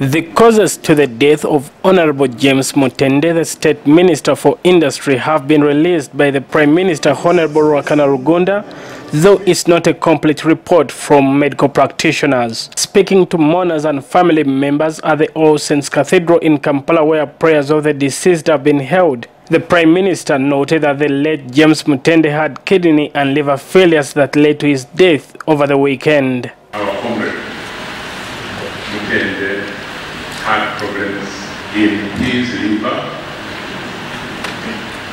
The causes to the death of Honorable James Mutende, the State Minister for Industry, have been released by the Prime Minister, Honorable Ruhakana Rugunda, though it's not a complete report from medical practitioners. Speaking to mourners and family members at the All Saints Cathedral in Kampala, where prayers of the deceased have been held, the Prime Minister noted that the late James Mutende had kidney and liver failures that led to his death over the weekend. Our comrade Mutende had problems in his liver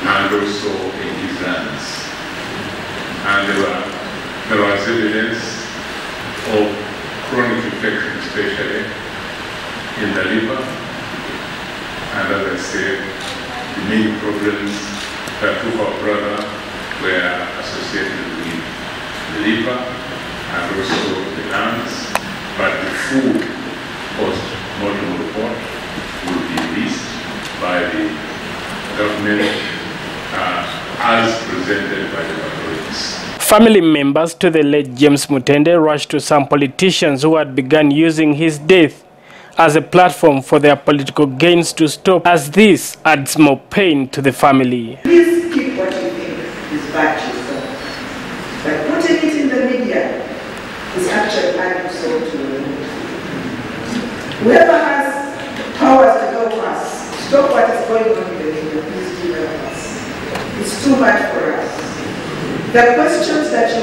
and also in his lungs. And there was evidence of chronic infection, especially in the liver. And as I said, the main problems that took our brother were associated with the liver and also the lungs. But the full post-mortem report will be released by the government as presented by the authorities. Family members to the late James Mutende rushed to some politicians who had begun using his death as a platform for their political gains to stop, as this adds more pain to the family. Please keep what you think is bad yourself. But putting it in the media is actually adding salt to the wound. Whoever has powers to help us stop what is going on in the media, please do help us. It's too much for us. The questions that you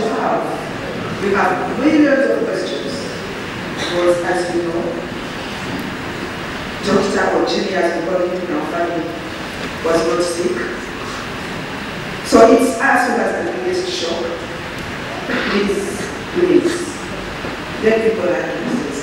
have millions of questions. Because as you know, Dr. or Junior, we call him in our family, was not sick. So it's us who has the biggest shock. Please, let people answer.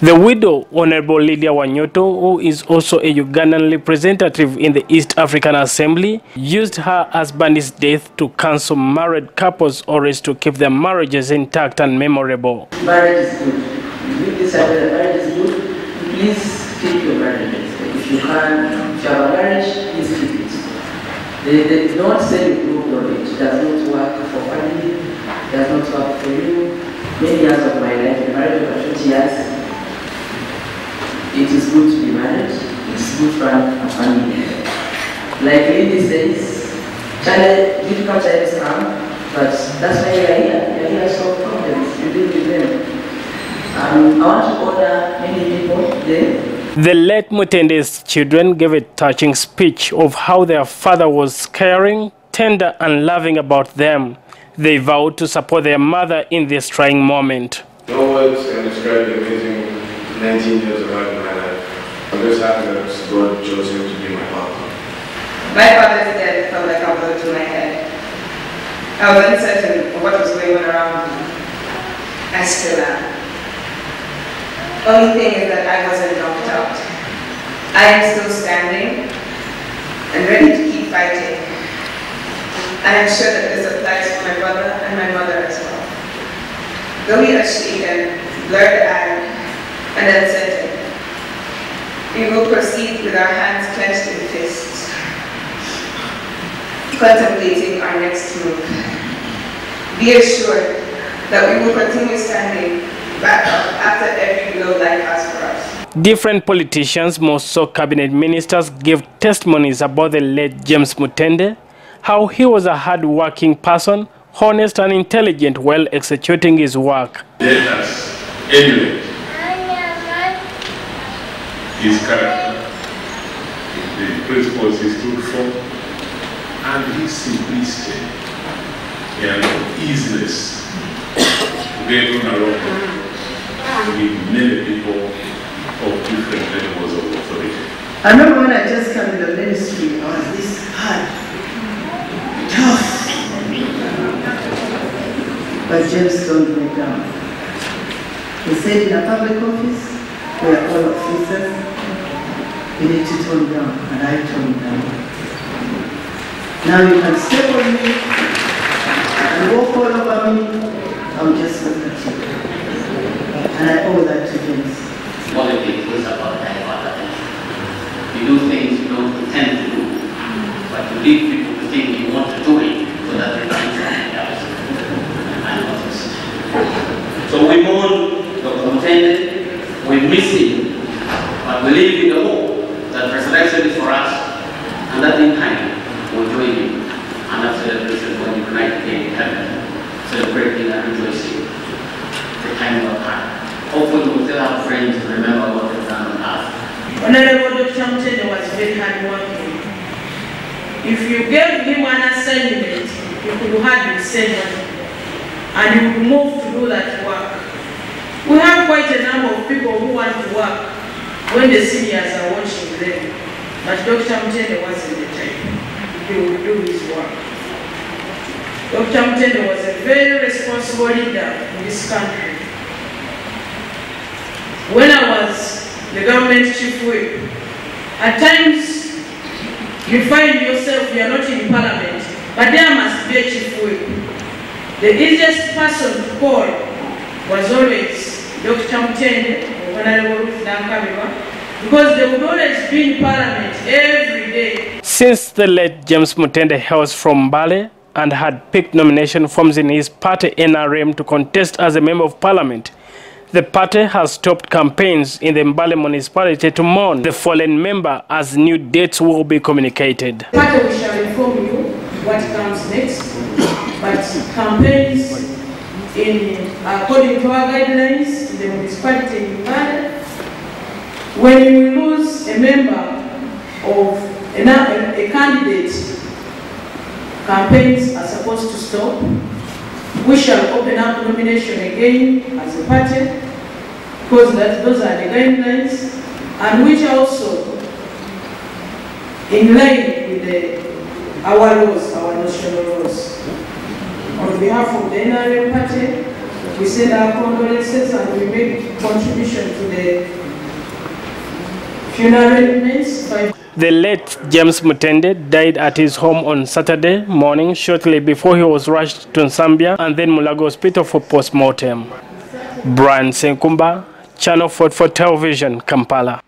The widow, Honorable Lydia Wanyoto, who is also a Ugandan representative in the East African Assembly, used her husband's death to counsel married couples always to keep their marriages intact and memorable. Marriage is good. If you decide that marriage is good, please keep your marriage. If you have a marriage, please keep it. They don't say you moved on it. It does not work for family, it does not work for you. Many years of my life, the marriage over 20 years, it is good to be married, it is good to have a family. Like Lady says, difficult times come, but that's why you are here. You are here to solve problems, you deal with them. I want to honor many people there. The late Mutende's children gave a touching speech of how their father was caring, tender and loving about them. They vowed to support their mother in this trying moment. No words can describe the amazing 19 years of life in my life. I'm just happy that God chose him to be my father. My father's death felt like a blow to my head. I was uncertain of what was going on around me. I still am. Only thing is that I wasn't knocked out. I am still standing and ready to keep fighting. I am sure that this applies to my brother and my mother as well. Though we are shaken, blurred-eyed, and uncertain, we will proceed with our hands clenched in fists, contemplating our next move. Be assured that we will continue standing back up after every blow life has for us. Different politicians, most so cabinet ministers, gave testimonies about the late James Mutende, how he was a hard-working person, honest and intelligent while executing his work. Let us emulate his character, the principles he stood for, and his simplicity and easiness to get on along with many people of different levels of authority. I remember when I just came to the ministry, I was this hard, tough. But James toned me down. He said in a public office, we are all officers, you need to tone down, and I toned down. Now you can step on me and walk all over me, I'll just look at you. And I owe that to James. Politics is about diversity. You do things you don't intend to do, but you lead people to think you want to do it so that they can do something else. So we mourn the miss him, but we live in the hope that resurrection is for us, and that in time we'll join him, and that celebration when we unite again in heaven, celebrating and rejoicing the time of our time. Hopefully we'll still have friends to remember what we've done on earth. Honorable Dr. Mutende was very hardworking. If you gave him an assignment, you could hardly send him, and he would move to do that work. We have quite a number of people who want to work when the seniors are watching them, but Dr. Mutende wasn't the type. He would do his work. Dr. Mutende was a very responsible leader in this country. When I was the government chief whip, at times you find yourself, you are not in parliament, but there must be a chief whip. The easiest person to call was always Dr. Mutende, because they would always be in parliament every day. Since the late James Mutende hails from Mbale and had picked nomination forms in his party NRM to contest as a member of parliament, the party has stopped campaigns in the Mbale municipality to mourn the fallen member as new dates will be communicated. The party we shall inform you what comes next, but campaigns according to our guidelines in the municipality in Mbale, when you lose a member of a candidate, campaigns are supposed to stop. We shall open up nomination again as a party, because those are the guidelines, and which are also in line with our laws, our national laws. On behalf of the NRM party, we send our condolences and we make contribution to the funeral arrangements. The late James Mutende died at his home on Saturday morning shortly before he was rushed to Nsambya and then Mulago Hospital for post-mortem. Brian Senkumba, Channel 4 Television, Kampala.